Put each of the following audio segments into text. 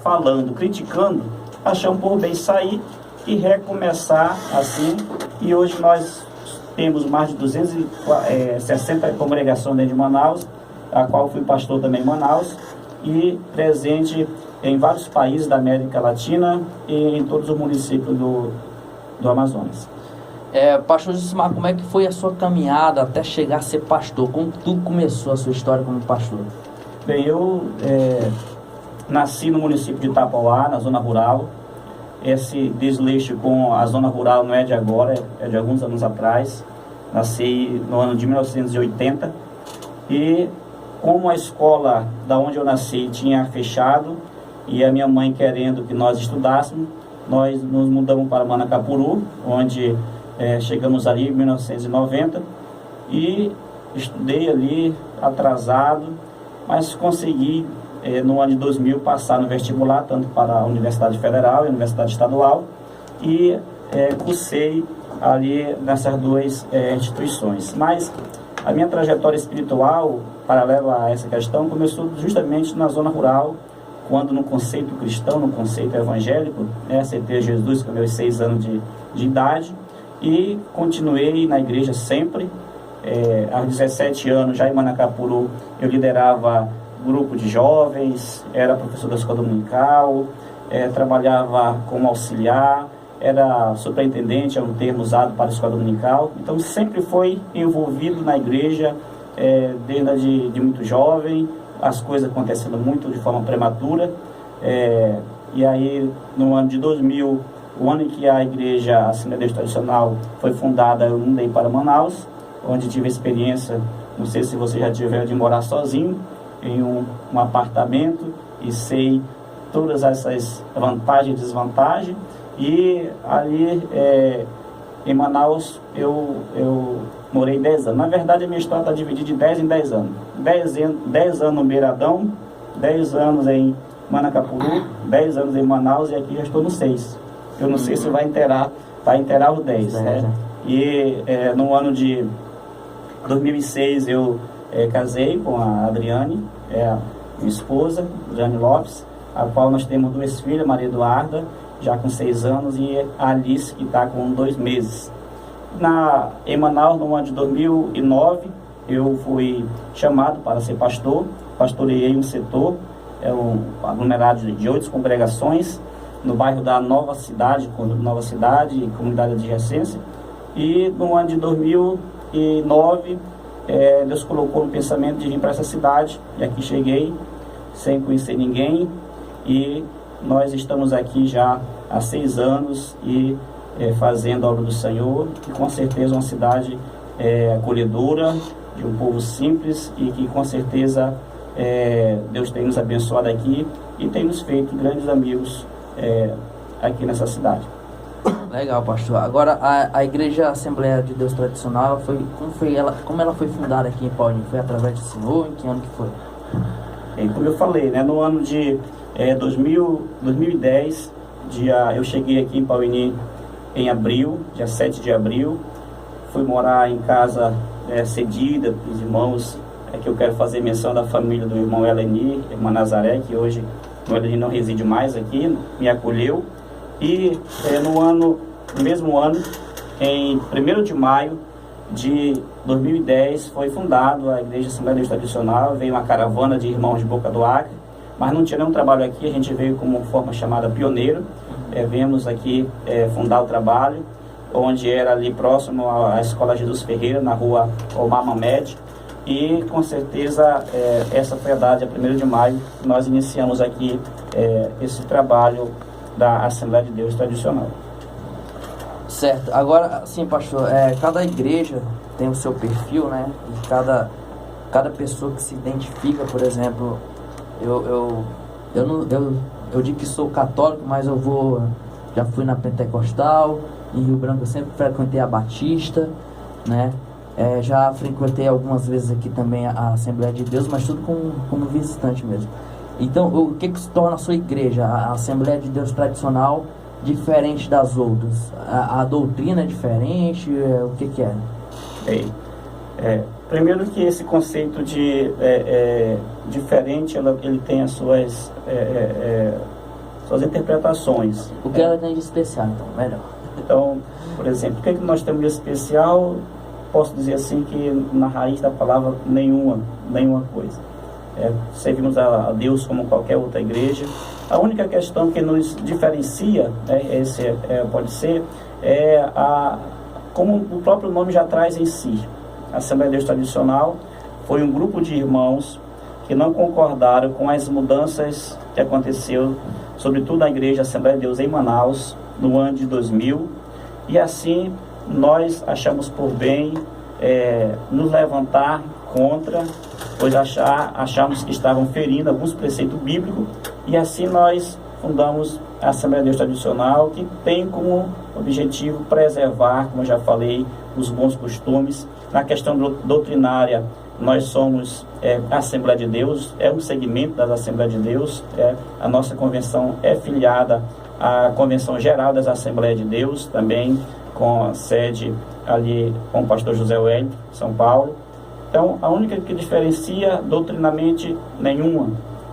falando, criticando, achamos por bem sair e recomeçar assim. E hoje nós temos mais de 260 congregações dentro de Manaus, a qual fui pastor também em Manaus, e presente em vários países da América Latina e em todos os municípios do Amazonas. Pastor Josimar, como é que foi a sua caminhada até chegar a ser pastor? Como tudo começou a sua história como pastor? Bem, eu nasci no município de Itapauá, na zona rural. Esse desleixo com a zona rural não é de agora, é de alguns anos atrás. Nasci no ano de 1980 e como a escola da onde eu nasci tinha fechado e a minha mãe querendo que nós estudássemos, nós nos mudamos para Manacapuru, onde chegamos ali em 1990 e estudei ali atrasado, mas consegui no ano de 2000 passar no vestibular, tanto para a Universidade Federal e a Universidade Estadual, e cursei ali nessas duas instituições. Mas a minha trajetória espiritual, paralela a essa questão, começou justamente na zona rural, quando no conceito cristão, no conceito evangélico, aceitei Jesus com meus 6 anos de idade e continuei na igreja sempre. Aos 17 anos, já em Manacapuru, eu liderava grupo de jovens, era professor da escola dominical, trabalhava como auxiliar, era superintendente, é um termo usado para a escola dominical. Então sempre foi envolvido na igreja desde de muito jovem, as coisas acontecendo muito de forma prematura. E aí no ano de 2000, o ano em que a igreja, a Assembleia de Deus Tradicional, foi fundada, eu mudei para Manaus, onde tive experiência, não sei se você já tiver, de morar sozinho em um apartamento, e sei todas essas vantagens e desvantagens. E ali em Manaus eu morei 10 anos. Na verdade, a minha história está dividida de 10 em 10 anos. 10 anos no Beiradão, 10 anos em Manacapuru, 10 anos em Manaus, e aqui já estou no 6. Eu não sei se vai inteirar os 10. E no ano de 2006 eu casei com a Adriane, minha esposa, Adriane Lopes, a qual nós temos 2 filhas, Maria Eduarda, já com 6 anos, e a Alice, que está com 2 meses. Em Manaus, no ano de 2009, eu fui chamado para ser pastor, pastoreei um setor, um aglomerado de 8 congregações, no bairro da Nova Cidade, e comunidade adjacência. E no ano de 2009, Deus colocou no pensamento de vir para essa cidade, e aqui cheguei, sem conhecer ninguém, e nós estamos aqui já há 6 anos e fazendo a obra do Senhor, e com certeza uma cidade acolhedora, de um povo simples, e que com certeza Deus tem nos abençoado aqui e tem nos feito grandes amigos aqui nessa cidade. Legal, pastor. Agora, a Igreja Assembleia de Deus Tradicional, como ela foi fundada aqui em Paulinho? Foi através do Senhor? Em que ano que foi? Como eu falei, no ano de 2010, eu cheguei aqui em Paulinho em abril, dia 7 de abril. Fui morar em casa cedida dos irmãos, que eu quero fazer menção da família do irmão Eleni, irmã Nazaré, que hoje o Eleni não reside mais aqui, me acolheu. E no mesmo ano, em 1º de maio de 2010, foi fundado a Igreja Assembleia de Deus Tradicional. Veio uma caravana de irmãos de Boca do Acre, mas não tinha nenhum trabalho aqui, a gente veio como forma chamada pioneiro. Viemos aqui fundar o trabalho, onde era ali próximo à Escola Jesus Ferreira, na rua Omar Mamed. E com certeza essa foi a data, 1º de maio, que nós iniciamos aqui esse trabalho da Assembleia de Deus Tradicional. Certo. Agora, sim, pastor, cada igreja tem o seu perfil, né? E cada pessoa que se identifica, por exemplo, eu digo que sou católico, mas já fui na Pentecostal, em Rio Branco eu sempre frequentei a Batista, né? Já frequentei algumas vezes aqui também a Assembleia de Deus, mas tudo como visitante mesmo. Então, o que se torna a sua igreja, a Assembleia de Deus Tradicional, diferente das outras? A doutrina é diferente? O que é? Primeiro que esse conceito de diferente, ele tem as suas suas interpretações. O que ela tem de especial, então, melhor? Então, por exemplo, o que nós temos de especial? Posso dizer assim que na raiz da palavra nenhuma coisa. Servimos a Deus como qualquer outra igreja. A única questão que nos diferencia, pode ser, como o próprio nome já traz em si. A Assembleia de Deus Tradicional foi um grupo de irmãos que não concordaram com as mudanças que aconteceu, sobretudo na igreja Assembleia de Deus em Manaus, no ano de 2000, e assim nós achamos por bem nos levantar contra, pois achamos que estavam ferindo alguns preceitos bíblicos, e assim nós fundamos a Assembleia de Deus Tradicional, que tem como objetivo preservar, como eu já falei, os bons costumes. Na questão doutrinária, nós somos a Assembleia de Deus, um segmento da Assembleia de Deus. A nossa convenção é filiada à Convenção Geral das Assembleias de Deus, também com a sede ali com o pastor José Wellington, São Paulo. Então, a única que diferencia doutrinamente nenhuma,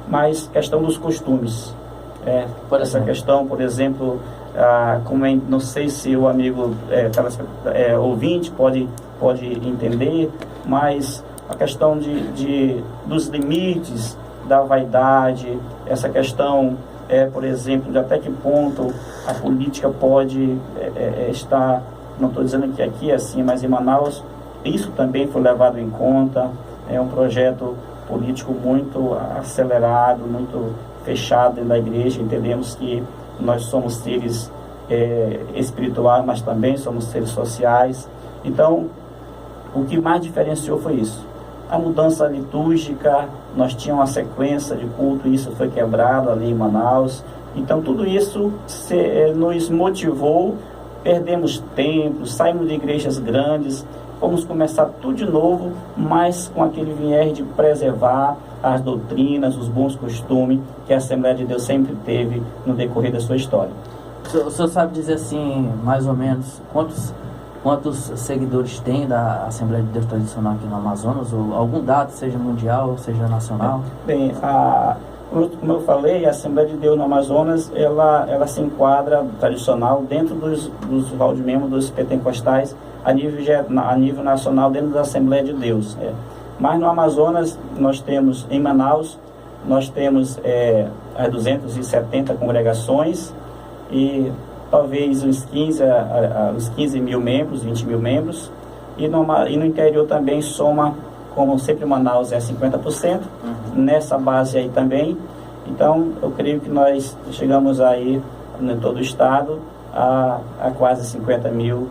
mas questão dos costumes. Essa questão, por exemplo, não sei se o amigo ouvinte pode entender, mas a questão dos limites da vaidade, essa questão, por exemplo, de até que ponto a política pode estar, não estou dizendo que aqui é assim, mas em Manaus, isso também foi levado em conta. É um projeto político muito acelerado, muito fechado dentro da igreja. Entendemos que nós somos seres espirituais, mas também somos seres sociais. Então, o que mais diferenciou foi isso. A mudança litúrgica, nós tínhamos uma sequência de culto, isso foi quebrado ali em Manaus. Então, tudo isso nos motivou, perdemos templos, saímos de igrejas grandes, vamos começar tudo de novo, mas com aquele viés de preservar as doutrinas, os bons costumes que a Assembleia de Deus sempre teve no decorrer da sua história. O senhor sabe dizer assim, mais ou menos, quantos seguidores tem da Assembleia de Deus Tradicional aqui no Amazonas? Ou algum dado, seja mundial, seja nacional? Bem, como eu falei, a Assembleia de Deus no Amazonas, ela se enquadra tradicional dentro dos hall de membros dos pentecostais a nível nacional, dentro da Assembleia de Deus. Mas no Amazonas, nós temos, em Manaus, nós temos as 270 congregações e talvez uns 15 mil membros, 20 mil membros, e no interior também soma, como sempre Manaus é 50%, nessa base aí também. Então, eu creio que nós chegamos aí, em todo o estado, a quase 50 mil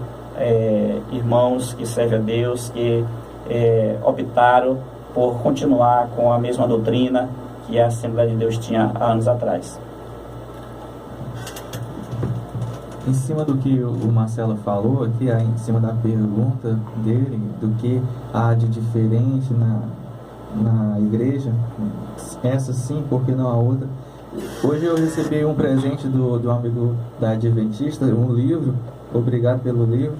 irmãos que servem a Deus, que optaram por continuar com a mesma doutrina que a Assembleia de Deus tinha há anos atrás. Em cima do que o Marcelo falou aqui, em cima da pergunta dele, do que há de diferente na igreja, essa sim, por que não a outra? Hoje eu recebi um presente do amigo da Adventista, um livro. Obrigado pelo livro,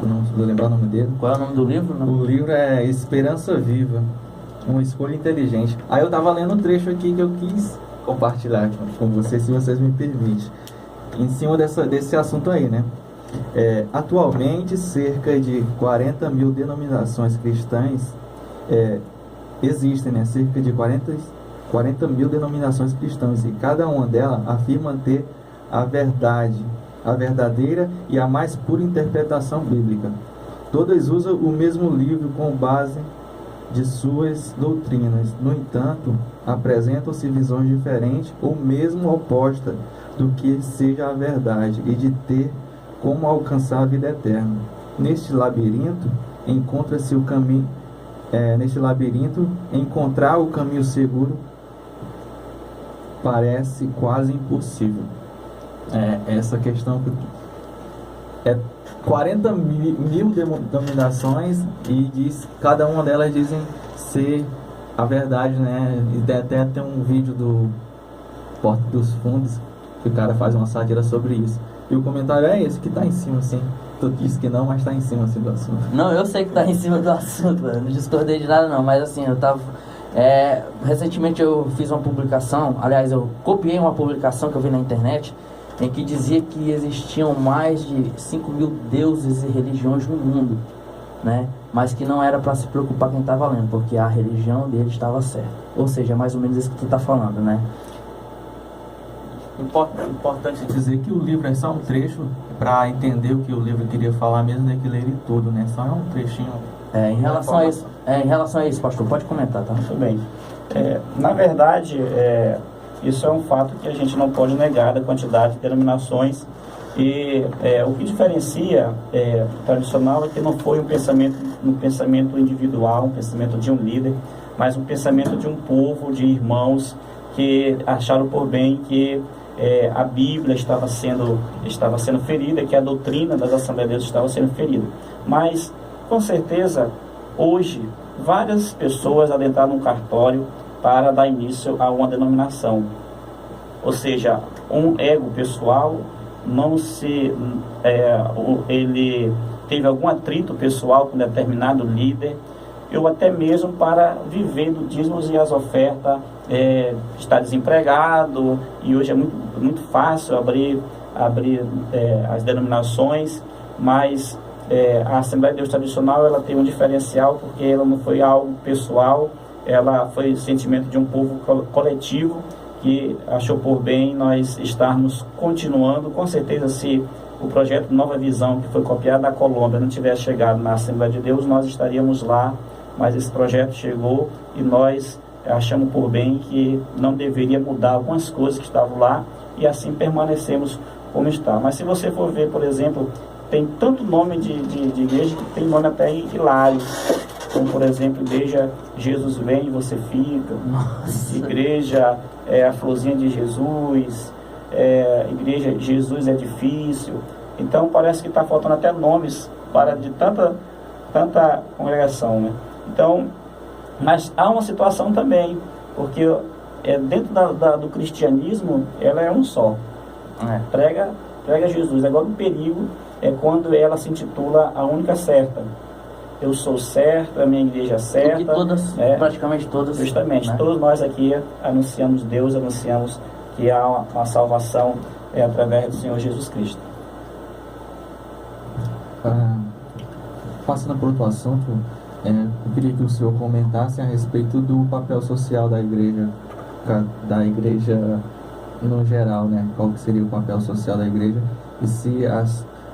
não vou lembrar o nome dele. Qual é o nome do livro? Não? O livro é Esperança Viva, uma escolha inteligente. Aí eu estava lendo um trecho aqui que eu quis compartilhar com vocês, se vocês me permitem. Em cima desse assunto aí, né? Atualmente, cerca de 40 mil denominações cristãs existem, né? Cerca de 40 mil denominações cristãs, e cada uma delas afirma ter a verdadeira e a mais pura interpretação bíblica. Todas usam o mesmo livro com base de suas doutrinas. No entanto, apresentam-se visões diferentes ou mesmo opostas do que seja a verdade e de ter como alcançar a vida eterna. Neste labirinto, encontra-se o caminho. Encontrar o caminho seguro parece quase impossível. Essa questão 40 mil denominações, e cada uma delas dizem ser a verdade, né? E até tem um vídeo do Porta dos Fundos que o cara faz uma sátira sobre isso. E o comentário é esse, que tá em cima, assim. Tu disse que não, mas tá em cima, assim, do assunto. Não, eu sei que tá em cima do assunto, mano. Não discordei de nada, não. Mas, assim, Recentemente eu fiz uma publicação, aliás, eu copiei uma publicação que eu vi na internet, em que dizia que existiam mais de 5.000 deuses e religiões no mundo, né? Mas que não era para se preocupar quem estava lendo, porque a religião dele estava certa. Ou seja, é mais ou menos isso que tu está falando, né? Importante dizer que o livro é só um trecho para entender o que o livro queria falar, mesmo que ler ele todo, né? Só é um trechinho. Em relação a isso, pastor, pode comentar, tá? Muito bem. Na verdade, isso é um fato que a gente não pode negar da quantidade de denominações. E o que diferencia tradicional é que não foi um pensamento individual, um pensamento de um líder, mas um pensamento de um povo, de irmãos que acharam por bem que a Bíblia estava sendo ferida, que a doutrina das Assembleias de Deus estava sendo ferida. Mas, com certeza, hoje, várias pessoas adentraram no cartório para dar início a uma denominação. Ou seja, um ego pessoal, ele teve algum atrito pessoal com determinado líder, ou até mesmo para viver do dízimos e as ofertas, está desempregado, e hoje é muito fácil abrir as denominações, mas a Assembleia de Deus Tradicional, ela tem um diferencial, porque ela não foi algo pessoal, ela foi o sentimento de um povo coletivo, que achou por bem nós estarmos continuando. Com certeza, se o projeto Nova Visão, que foi copiado da Colômbia, não tivesse chegado na Assembleia de Deus, nós estaríamos lá, mas esse projeto chegou e nós achamos por bem que não deveria mudar algumas coisas que estavam lá, e assim permanecemos como está. Mas se você for ver, por exemplo, tem tanto nome de igreja que tem nome até hilário, como por exemplo, igreja Jesus Vem e Você Fica. Nossa. Igreja a Florzinha de Jesus, igreja Jesus é Difícil. Então parece que está faltando até nomes para de tanta congregação, né? Então, mas há uma situação também, porque dentro do cristianismo, ela é um só. Prega Jesus. Agora o perigo é quando ela se intitula a única certa. Eu sou certo, a minha igreja é certa. Porque todas, praticamente todas. Justamente, né? Todos nós aqui anunciamos Deus, anunciamos que há uma salvação através do Senhor Jesus Cristo. Passando para outro assunto, eu queria que o senhor comentasse a respeito do papel social da igreja no geral, né? Qual que seria o papel social da igreja, e se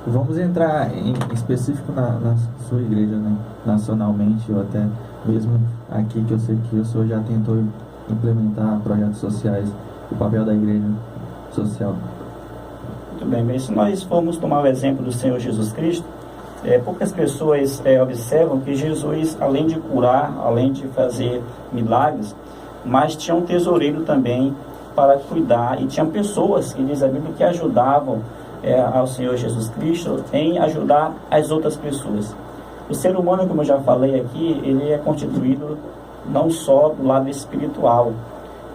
vamos entrar em específico na sua igreja, né? Nacionalmente, ou até mesmo aqui, que eu sei que o senhor já tentou implementar projetos sociais, o papel da igreja social. Muito bem, mas se nós formos tomar o exemplo do Senhor Jesus Cristo, poucas pessoas observam que Jesus, além de curar, além de fazer milagres, mas tinha um tesoureiro também para cuidar, e tinha pessoas, que diz a Bíblia, que ajudavam ao Senhor Jesus Cristo em ajudar as outras pessoas. O ser humano, como eu já falei aqui, ele é constituído não só do lado espiritual,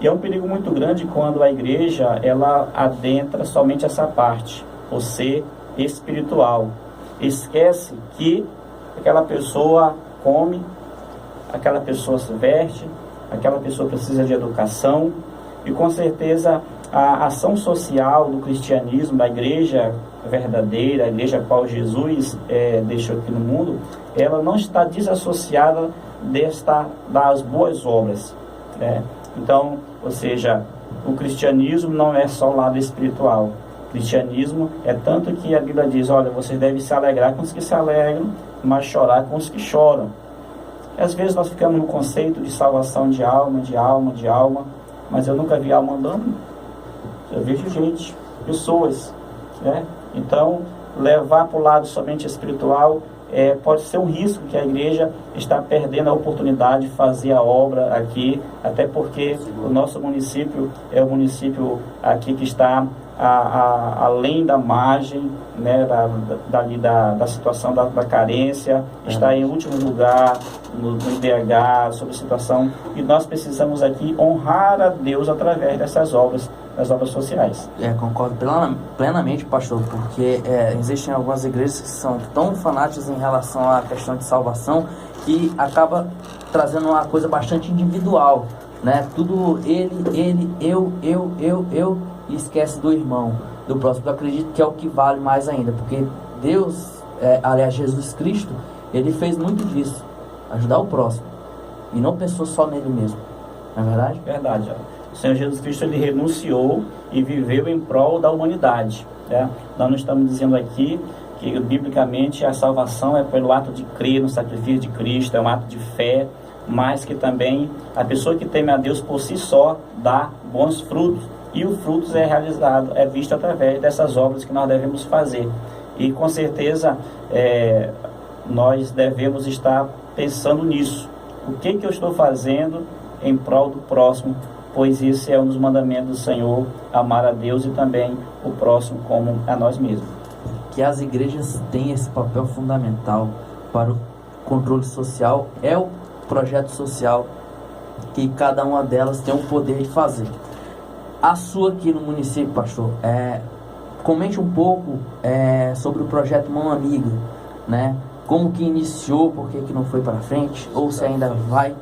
e é um perigo muito grande quando a igreja ela adentra somente essa parte, o ser espiritual. Esquece que aquela pessoa come, aquela pessoa se veste, aquela pessoa precisa de educação, e com certeza a ação social do cristianismo, da igreja verdadeira, a igreja a qual Jesus deixou aqui no mundo, ela não está desassociada das boas obras, né? Então, ou seja, o cristianismo não é só o lado espiritual. O cristianismo é tanto que a Bíblia diz, olha, vocês devem se alegrar com os que se alegram, mas chorar com os que choram. E às vezes nós ficamos no conceito de salvação de alma, mas eu nunca vi alma andando. Eu vejo gente, pessoas, né? Então, levar para o lado somente espiritual pode ser um risco, que a igreja está perdendo a oportunidade de fazer a obra aqui, até porque o nosso município é o município aqui que está além da margem, né, da situação da carência, está em último lugar no IDH, sobre a situação, e nós precisamos aqui honrar a Deus através dessas obras, das obras sociais. Concordo plenamente, pastor, porque existem algumas igrejas que são tão fanáticas em relação à questão de salvação que acaba trazendo uma coisa bastante individual, né? Tudo ele, eu, e esquece do irmão, do próximo. Eu acredito que é o que vale mais ainda, porque Deus, aliás, Jesus Cristo, ele fez muito disso, ajudar o próximo, e não pensou só nele mesmo, não é verdade? Verdade. O Senhor Jesus Cristo, ele renunciou e viveu em prol da humanidade, né? Nós não estamos dizendo aqui que, biblicamente, a salvação é pelo ato de crer no sacrifício de Cristo, é um ato de fé, mas que também a pessoa que teme a Deus por si só dá bons frutos, e o fruto é realizado, é visto através dessas obras que nós devemos fazer. E com certeza nós devemos estar pensando nisso. O que eu estou fazendo em prol do próximo? Pois esse é um dos mandamentos do Senhor, amar a Deus e também o próximo como a nós mesmos. Que as igrejas têm esse papel fundamental para o controle social, é o projeto social que cada uma delas tem o poder de fazer. A sua aqui no município, pastor, comente um pouco sobre o projeto Mão Amiga, né? Como que iniciou, por que não foi para frente, ou se ainda vai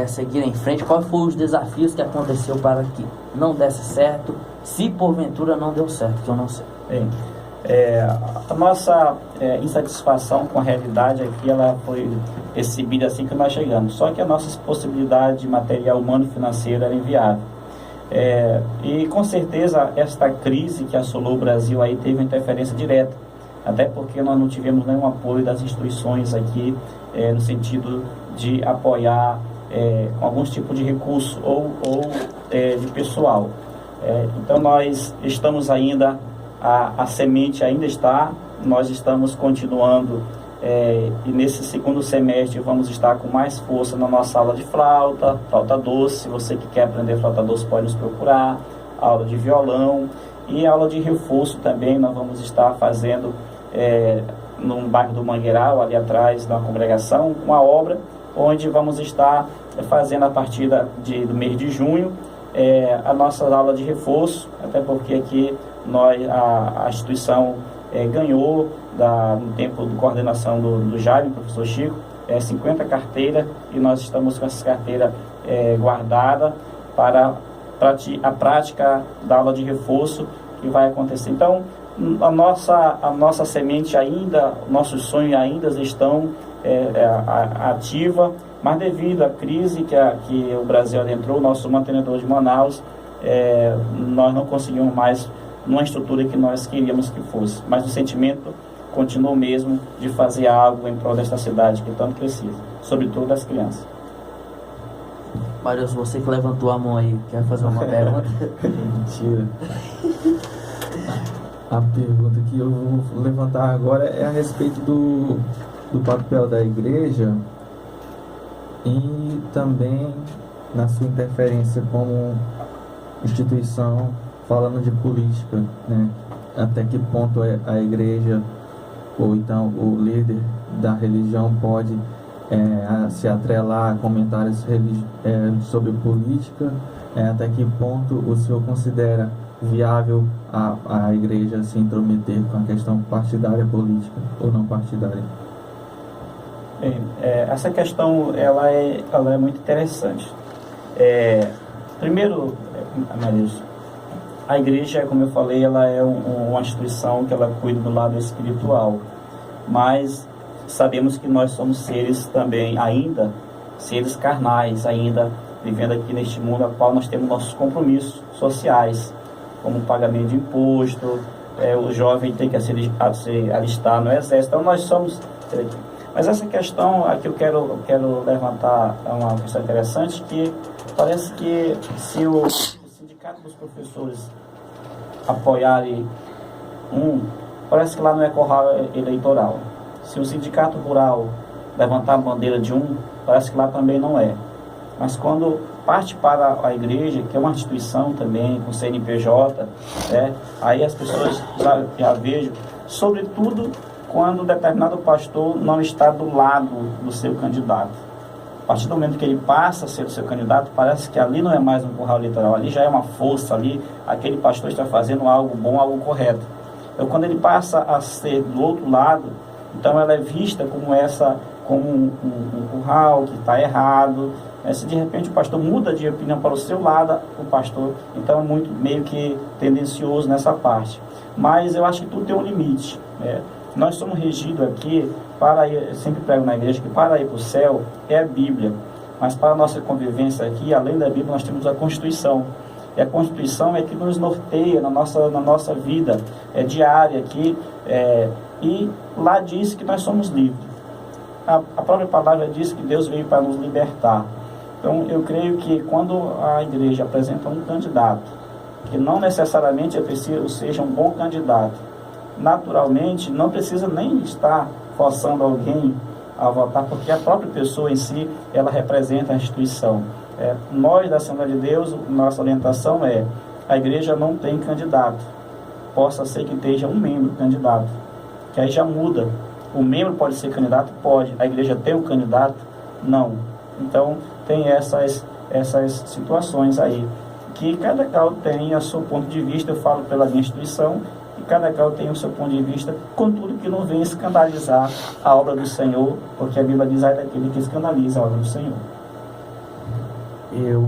seguir em frente, quais foram os desafios que aconteceu para que não desse certo, se porventura não deu certo, que eu não sei. Bem, a nossa insatisfação com a realidade aqui, ela foi recebida assim que nós chegamos, só que a nossa possibilidade material, humano e financeira era inviável. E com certeza esta crise que assolou o Brasil aí teve uma interferência direta, até porque nós não tivemos nenhum apoio das instituições aqui, no sentido de apoiar com alguns tipos de recurso ou de pessoal. Então nós estamos ainda, a semente ainda está, nós estamos continuando, e nesse segundo semestre vamos estar com mais força na nossa aula de flauta doce. Se você que quer aprender flauta doce pode nos procurar, aula de violão e aula de reforço também. Nós vamos estar fazendo no bairro do Mangueiral, ali atrás da congregação, uma obra onde vamos estar fazendo a partir do mês de junho a nossa aula de reforço, até porque aqui a instituição ganhou, no tempo de coordenação do Jaime, professor Chico, 50 carteiras, e nós estamos com essas carteiras guardadas para a prática da aula de reforço que vai acontecer. Então, a nossa semente ainda, nossos sonhos ainda estão ativa, mas devido à crise que o Brasil adentrou, nosso mantenedor de Manaus, nós não conseguimos mais numa estrutura que nós queríamos que fosse, mas o sentimento continua o mesmo de fazer algo em prol desta cidade que tanto precisa, sobretudo das crianças. Marius, você que levantou a mão aí, quer fazer uma pergunta? Mentira. A pergunta que eu vou levantar agora é a respeito do papel da igreja e também na sua interferência como instituição, falando de política, né? Até que ponto a igreja ou então o líder da religião pode se atrelar a comentários sobre política, até que ponto o senhor considera viável a igreja se intrometer com a questão partidária política ou não partidária? Bem, essa questão ela é muito interessante. Primeiro, Marius, a igreja, como eu falei, ela é uma instituição que ela cuida do lado espiritual, mas sabemos que nós somos seres também ainda, seres carnais ainda, vivendo aqui neste mundo, a qual nós temos nossos compromissos sociais, como o pagamento de imposto, o jovem tem que se alistar no exército. Então nós somos... Mas essa questão aqui eu quero levantar uma questão interessante, que parece que se o sindicato dos professores apoiarem parece que lá não é curral eleitoral. Se o sindicato rural levantar a bandeira de parece que lá também não é. Mas quando parte para a igreja, que é uma instituição também, com CNPJ, aí as pessoas já vejam, sobretudo quando determinado pastor não está do lado do seu candidato. A partir do momento que ele passa a ser o seu candidato, parece que ali não é mais um curral eleitoral, ali já é uma força, ali aquele pastor está fazendo algo bom, algo correto. Então, quando ele passa a ser do outro lado, então ela é vista como um curral que está errado. Se de repente o pastor muda de opinião para o seu lado, o pastor, então é muito meio que tendencioso nessa parte. Mas eu acho que tudo tem um limite. Nós somos regidos aqui, eu sempre prego na igreja que para ir para o céu é a Bíblia. Mas para a nossa convivência aqui, além da Bíblia, nós temos a Constituição. E a Constituição é que nos norteia na nossa vida diária aqui. E lá diz que nós somos livres. A própria palavra diz que Deus veio para nos libertar. Então, eu creio que quando a igreja apresenta um candidato, que não necessariamente é preciso seja um bom candidato, naturalmente não precisa nem estar forçando alguém a votar, porque a própria pessoa em si, ela representa a instituição. Nós da Assembleia de Deus, nossa orientação a igreja não tem candidato. Possa ser que esteja um membro candidato, que aí já muda. O membro pode ser candidato? Pode. A igreja tem um candidato? Não. Então, tem essas situações aí, que cada qual tem o seu ponto de vista. Eu falo pela minha instituição, e cada qual tem o seu ponto de vista, contudo que não venha escandalizar a obra do Senhor, porque a Bíblia diz: ai daquele que escandaliza a obra do Senhor. Eu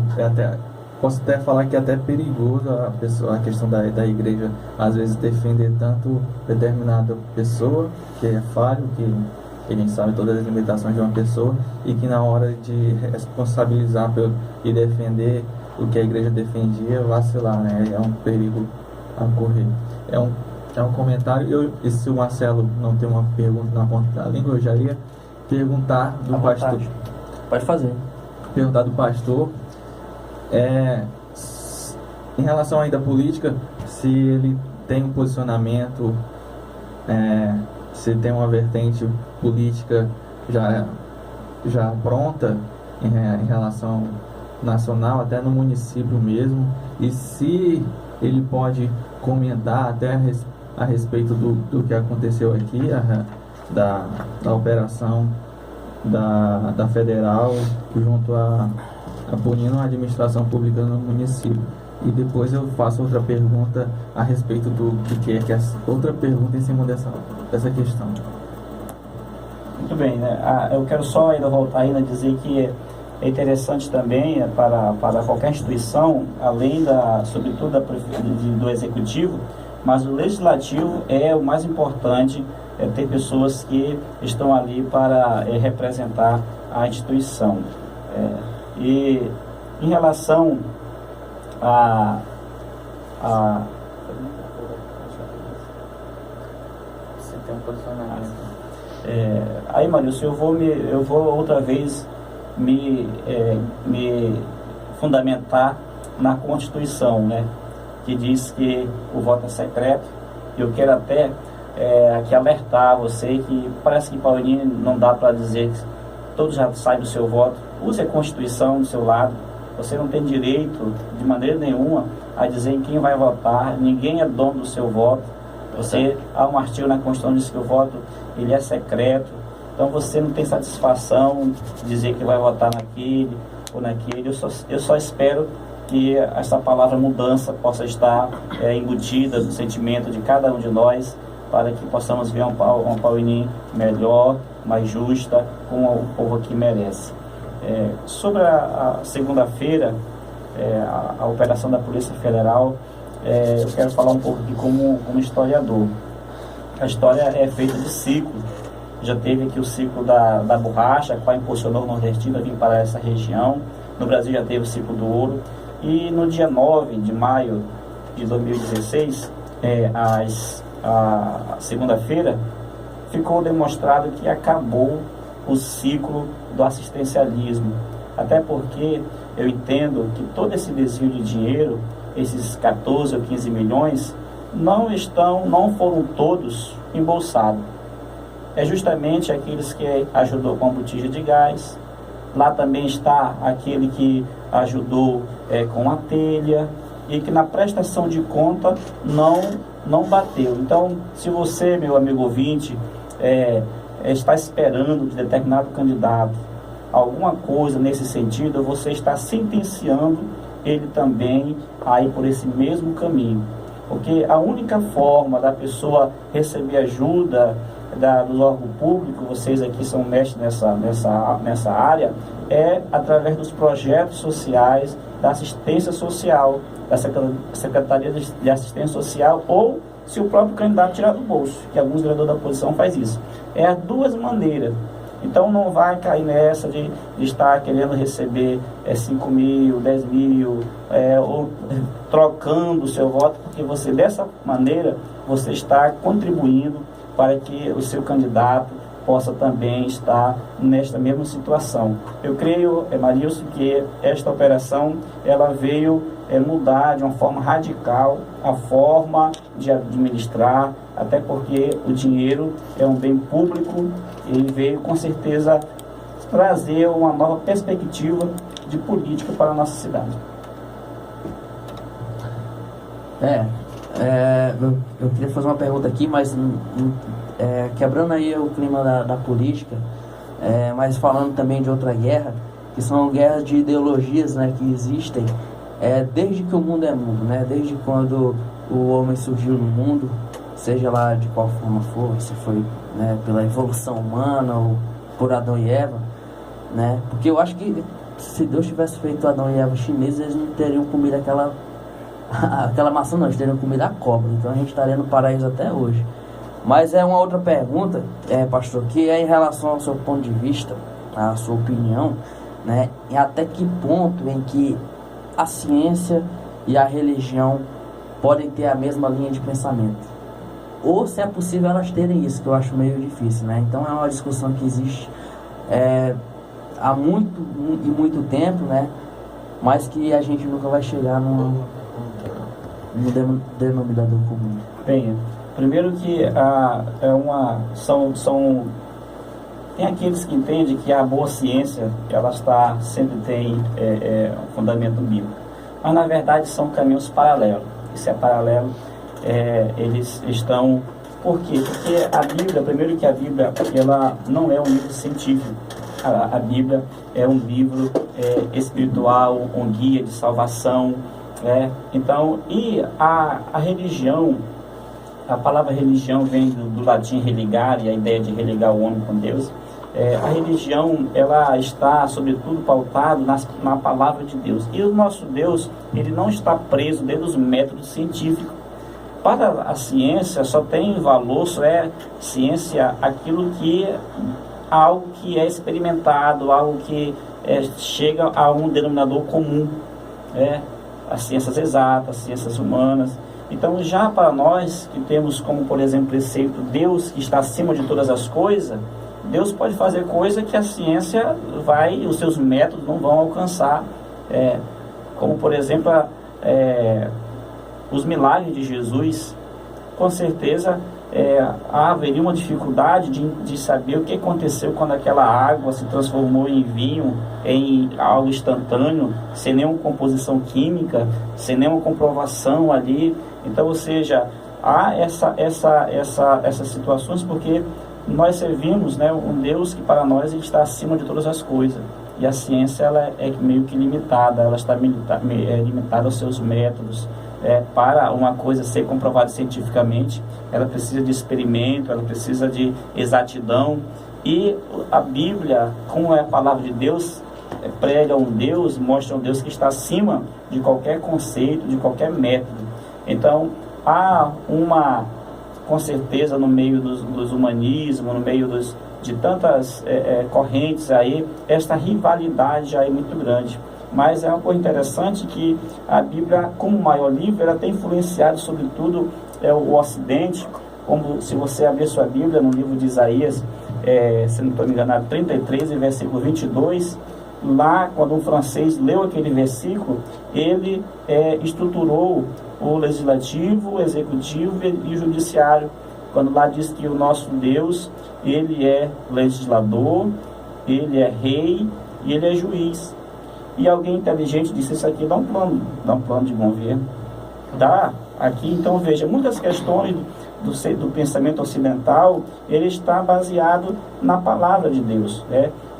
posso até falar que é até perigoso a questão da igreja, às vezes, defender tanto determinada pessoa, que é falho, que a gente sabe todas as limitações de uma pessoa, e que na hora de responsabilizar e defender o que a igreja defendia, vacilar, né? É um perigo a correr. É um comentário. E se o Marcelo não tem uma pergunta na ponta da língua, eu já ia perguntar do pastor. Pode fazer. Perguntar do pastor em relação ainda à política, se ele tem um posicionamento, se tem uma vertente política já pronta em relação nacional, até no município mesmo, e se ele pode comentar até a respeito do que aconteceu aqui, da operação da federal junto a punindo a administração pública no município. E depois eu faço outra pergunta a respeito do que é outra pergunta em cima dessa questão. Muito bem, né? Eu quero só ainda voltar a dizer que é interessante também para qualquer instituição, além sobretudo do executivo, mas o legislativo é o mais importante, ter pessoas que estão ali para representar a instituição. E em relação Você tem um posicionamento. Aí, Marilson, eu vou outra vez me fundamentar na Constituição, né, que diz que o voto é secreto. Eu quero até aqui alertar você que parece que Paulinho não dá para dizer que todos já saem do seu voto. Use a Constituição do seu lado. Você não tem direito, de maneira nenhuma, a dizer em quem vai votar. Ninguém é dono do seu voto. Há um artigo na Constituição que diz que o voto ele é secreto. Então você não tem satisfação de dizer que vai votar naquele ou naquele. Eu só espero que essa palavra mudança possa estar embutida no sentimento de cada um de nós, para que possamos ver uma Paulinim melhor, mais justa, como o povo aqui merece. Sobre a segunda-feira, a operação da Polícia Federal, eu quero falar um pouco aqui como historiador. A história é feita de ciclo. Já teve aqui o ciclo da borracha, qual impulsionou o nordestino a vir para essa região. No Brasil já teve o ciclo do ouro. E no dia 9 de maio de 2016, a segunda-feira, ficou demonstrado que acabou o ciclo do assistencialismo. Até porque eu entendo que todo esse desvio de dinheiro, esses 14 ou 15 milhões, não foram todos embolsados. É justamente aqueles que ajudou com a botija de gás. Lá também está aquele que ajudou com a telha, e que na prestação de conta não bateu. Então, se você, meu amigo ouvinte, está esperando de determinado candidato alguma coisa nesse sentido, você está sentenciando ele também a ir por esse mesmo caminho. Porque a única forma da pessoa receber ajuda do órgão público, vocês aqui são mestres nessa área, é através dos projetos sociais, da assistência social, da Secretaria de Assistência Social, ou se o próprio candidato tirar do bolso, que alguns vereadores da oposição faz isso. É as duas maneiras. Então não vai cair nessa de estar querendo receber 5 mil, 10 mil, ou trocando o seu voto, porque você, dessa maneira, você está contribuindo para que o seu candidato possa também estar nesta mesma situação. Eu creio, Marilson, que esta operação ela veio mudar de uma forma radical a forma de administrar, até porque o dinheiro é um bem público e veio com certeza trazer uma nova perspectiva de política para a nossa cidade. Eu queria fazer uma pergunta aqui, mas quebrando aí o clima da política, mas falando também de outra guerra, que são guerras de ideologias, né, que existem desde que o mundo é mundo, né, desde quando o homem surgiu no mundo, seja lá de qual forma for, se foi, né, pela evolução humana ou por Adão e Eva, né, porque eu acho que se Deus tivesse feito Adão e Eva chineses, eles não teriam comido aquela maçã, não, eles teriam comido a cobra, então a gente estaria no paraíso até hoje. Mas é uma outra pergunta, pastor, que é em relação ao seu ponto de vista, a sua opinião, né, e até que ponto em que a ciência e a religião podem ter a mesma linha de pensamento, ou se é possível elas terem isso, que eu acho meio difícil, né? Então é uma discussão que existe há muito tempo, né, mas que a gente nunca vai chegar no denominador comum. Bem, primeiro que tem aqueles que entendem que a boa ciência ela sempre tem um fundamento bíblico, mas na verdade são caminhos paralelos. Isso é paralelo, eles estão... Por quê? Porque a Bíblia, primeiro que a Bíblia ela não é um livro científico, a Bíblia é um livro espiritual, um guia de salvação, então, e a religião, a palavra religião vem do latim religare, a ideia de religar o homem com Deus. A religião, ela está, sobretudo, pautada na palavra de Deus. E o nosso Deus, ele não está preso dentro dos métodos científicos. Para a ciência, só tem valor, só é ciência aquilo que algo que é experimentado, algo que chega a um denominador comum. As ciências exatas, as ciências humanas. Então, já para nós, que temos como, por exemplo, preceito Deus que está acima de todas as coisas, Deus pode fazer coisa que a ciência os seus métodos não vão alcançar. Como, por exemplo, os milagres de Jesus. Com certeza, haveria uma dificuldade de saber o que aconteceu quando aquela água se transformou em vinho, em algo instantâneo, sem nenhuma composição química, sem nenhuma comprovação ali. Então, ou seja, há essas situações porque nós servimos, né, um Deus que para nós ele está acima de todas as coisas. E a ciência ela é meio que limitada, ela está limitada aos seus métodos. Para uma coisa ser comprovada cientificamente, ela precisa de experimento, ela precisa de exatidão. E a Bíblia, como é a palavra de Deus, prega um Deus, mostra um Deus que está acima de qualquer conceito, de qualquer método. Então, há com certeza, no meio dos humanismos, no meio de tantas correntes aí, esta rivalidade aí muito grande. Mas é uma coisa interessante que a Bíblia, como maior livro, ela tem influenciado, sobretudo, o Ocidente. Como se você abrir sua Bíblia no livro de Isaías, se não estou me enganado, 33, versículo 22, lá, quando um francês leu aquele versículo, ele estruturou o legislativo, o executivo e o judiciário. Quando lá diz que o nosso Deus, ele é legislador, ele é rei e ele é juiz. E alguém inteligente disse, isso aqui dá um plano de governo. Aqui, então, veja, muitas questões do pensamento ocidental, ele está baseado na palavra de Deus,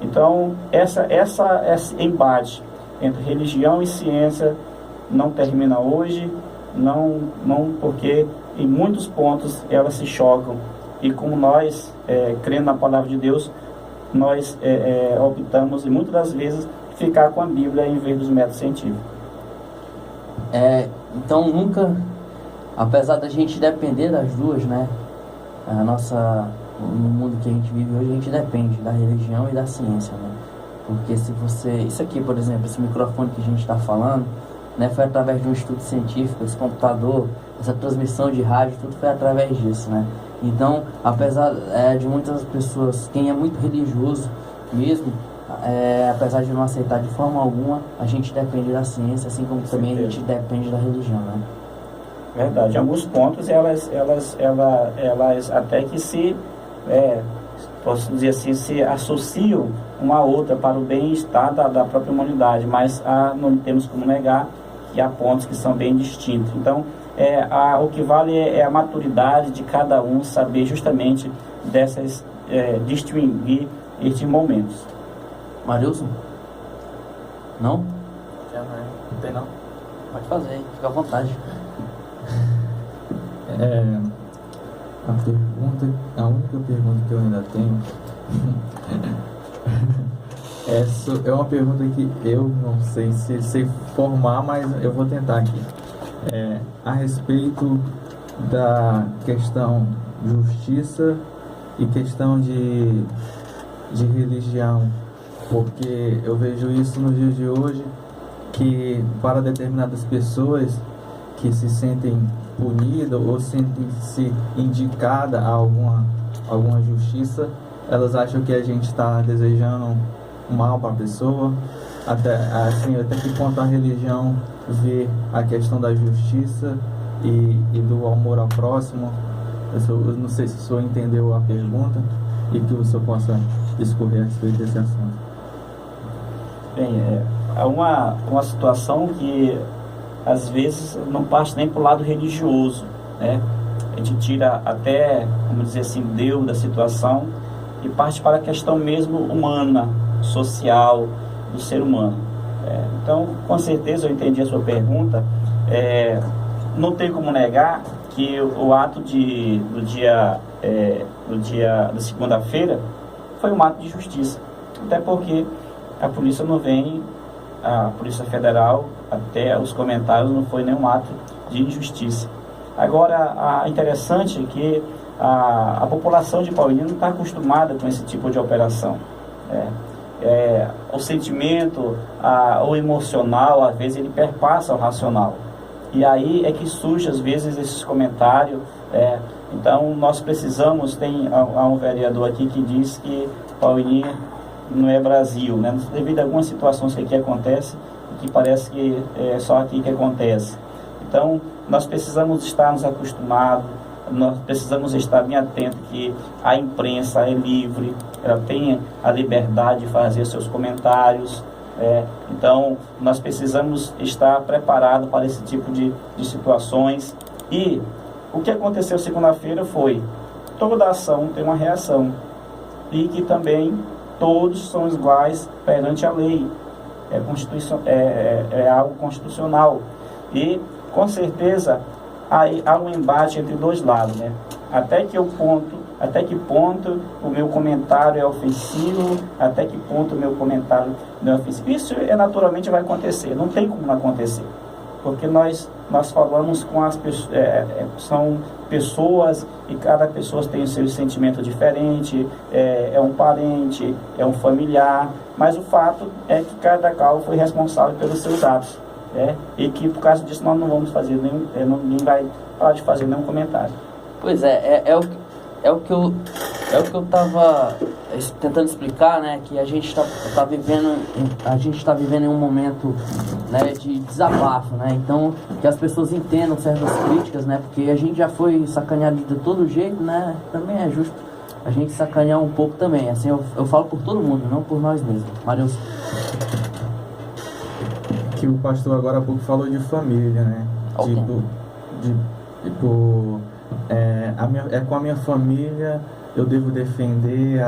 Então, esse embate entre religião e ciência não termina hoje, não porque em muitos pontos elas se chocam. E como nós, crendo na palavra de Deus, nós optamos, e muitas das vezes, ficar com a Bíblia em vez dos métodos científicos. Então, nunca, apesar da gente depender das duas, né? No mundo que a gente vive hoje, a gente depende da religião e da ciência, né? Porque se você... Isso aqui, por exemplo, esse microfone que a gente está falando, né, foi através de um estudo científico, esse computador, essa transmissão de rádio, tudo foi através disso, né? Então, apesar de muitas pessoas, quem é muito religioso mesmo, apesar de não aceitar de forma alguma, a gente depende da ciência, assim como também a gente depende da religião, né? Verdade. Em alguns pontos, elas até que posso dizer assim, se associam uma a outra para o bem-estar da própria humanidade, mas não temos como negar que há pontos que são bem distintos. Então, o que vale é a maturidade de cada um saber justamente distinguir estes momentos. Marilson? Não? Não tem não. Pode fazer, fica à vontade. A única pergunta que eu ainda tenho é uma pergunta que eu não sei se sei formar, mas eu vou tentar aqui. A respeito da questão justiça e questão de religião, porque eu vejo isso nos dias de hoje, que para determinadas pessoas que se sentem punidas ou sentem-se indicadas a alguma justiça, elas acham que a gente está desejando mal para a pessoa. Até que ponto a religião vê a questão da justiça e do amor ao próximo. Eu não sei se o senhor entendeu a pergunta e que o senhor possa discorrer a respeito desse assunto. Bem, há uma situação que às vezes não parte nem para o lado religioso, né? A gente tira até, vamos dizer assim, Deus da situação e parte para a questão mesmo humana, social, do ser humano. Então, com certeza eu entendi a sua pergunta. Não tem como negar que o ato da segunda-feira foi um ato de justiça, até porque a polícia não vem, a Polícia Federal, até os comentários, não foi nenhum ato de injustiça. Agora, interessante é que a população de Paulínia não está acostumada com esse tipo de operação. O sentimento, o emocional, às vezes ele perpassa o racional. E aí é que surge, às vezes, esses comentários. Então, nós precisamos, há um vereador aqui que diz que Paulínia não é Brasil, né? Devido a algumas situações que aqui acontecem, que parece que é só aqui que acontece. Então, nós precisamos estar nos acostumados, nós precisamos estar bem atentos que a imprensa é livre, ela tem a liberdade de fazer seus comentários. Então, nós precisamos estar preparados para esse tipo de situações. E o que aconteceu segunda-feira foi, toda ação tem uma reação, e que também todos são iguais perante a lei. É algo constitucional. E, com certeza, há um embate entre dois lados, né? Até que ponto o meu comentário é ofensivo, até que ponto o meu comentário não é ofensivo. Isso naturalmente vai acontecer, não tem como não acontecer. Porque nós falamos com as pessoas, são pessoas, e cada pessoa tem o seu sentimento diferente, é um parente, é um familiar, mas o fato é que cada qual foi responsável pelos seus atos. E que por causa disso nós não vamos fazer ninguém vai parar de fazer nenhum comentário. Pois é o que eu estava tentando explicar, né? Que a gente está vivendo em um momento, né, de desabafo, né? Então, que as pessoas entendam certas críticas, né? Porque a gente já foi sacaneado de todo jeito, né? Também é justo a gente sacanear um pouco também. Assim, eu falo por todo mundo, não por nós mesmos. Marilson. Que o pastor agora há pouco falou de família, né? Com a minha família eu devo defender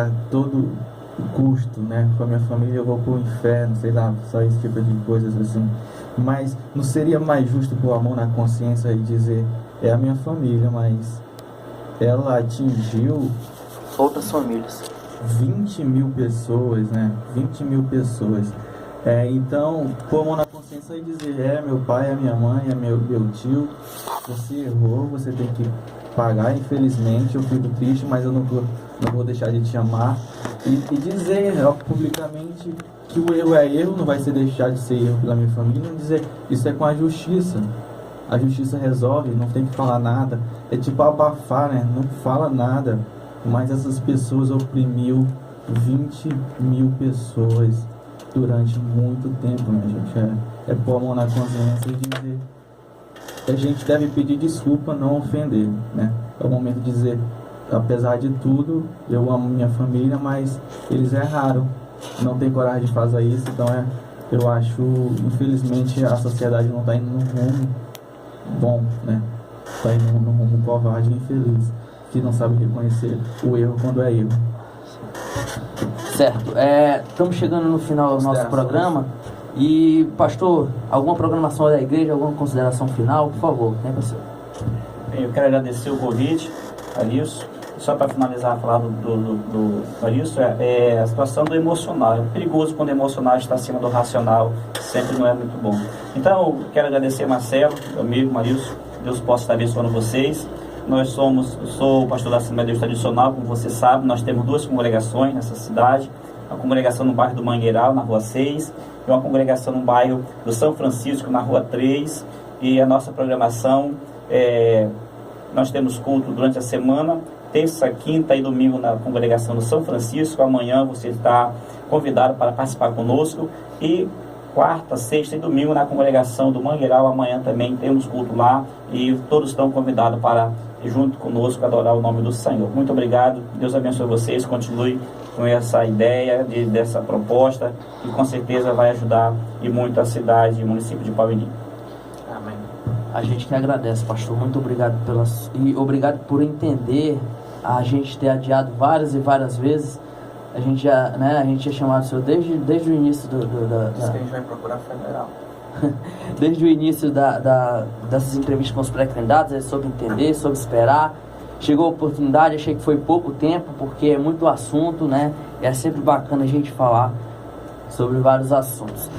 custo, né? Com a minha família eu vou pro inferno, sei lá, só esse tipo de coisas assim. Mas não seria mais justo pôr a mão na consciência e dizer, é a minha família, mas ela atingiu outras famílias. 20 mil pessoas, né? 20 mil pessoas. Então, pôr a mão na consciência e dizer, meu pai, minha mãe, meu tio, você errou, você tem que pagar, infelizmente, eu fico triste, mas eu não vou deixar de te amar. E dizer publicamente que o erro é erro, não vai ser deixar de ser erro pela minha família, não dizer, isso é com a justiça. A justiça resolve, não tem que falar nada. É tipo abafar, né? Não fala nada. Mas essas pessoas oprimiu 20 mil pessoas durante muito tempo, né, gente? É pôr a mão na consciência e dizer que a gente deve pedir desculpa, não ofender, né? É o momento de dizer, apesar de tudo, eu amo minha família, mas eles erraram, não tem coragem de fazer isso, então eu acho, infelizmente, a sociedade não está indo num rumo bom, né? Está indo num rumo covarde e infeliz, que não sabe reconhecer o erro quando é erro. Certo, estamos chegando no final do nosso programa e, pastor, alguma programação da igreja, alguma consideração final, por favor, né, pastor? Bem, eu quero agradecer o convite, Arilson. Só para finalizar a falar do Arilson, a situação do emocional. É perigoso quando o emocional está acima do racional, sempre não é muito bom. Então, quero agradecer Marcelo, meu amigo Arilson, Deus possa estar abençoando vocês. Eu sou o pastor da Assembleia de Deus Tradicional, como você sabe, nós temos 2 congregações nessa cidade, uma congregação no bairro do Mangueiral, na rua 6, e uma congregação no bairro do São Francisco, na rua 3, e a nossa programação, nós temos culto durante a semana, terça, quinta e domingo na congregação do São Francisco. Amanhã você está convidado para participar conosco, e quarta, sexta e domingo na congregação do Mangueiral. Amanhã também temos culto lá e todos estão convidados para junto conosco adorar o nome do Senhor. Muito obrigado, Deus abençoe vocês, continue com essa ideia, dessa proposta, que com certeza vai ajudar e muito a cidade e o município de Paulininho. Amém. A gente que agradece, pastor, muito obrigado e obrigado por entender a gente ter adiado várias e várias vezes. A gente tinha chamado o senhor desde o início Diz que a gente vai procurar federal. Desde o início dessas entrevistas com os pré-candidatos, sobre entender, sobre esperar. Chegou a oportunidade, achei que foi pouco tempo, porque é muito assunto, né? E é sempre bacana a gente falar sobre vários assuntos.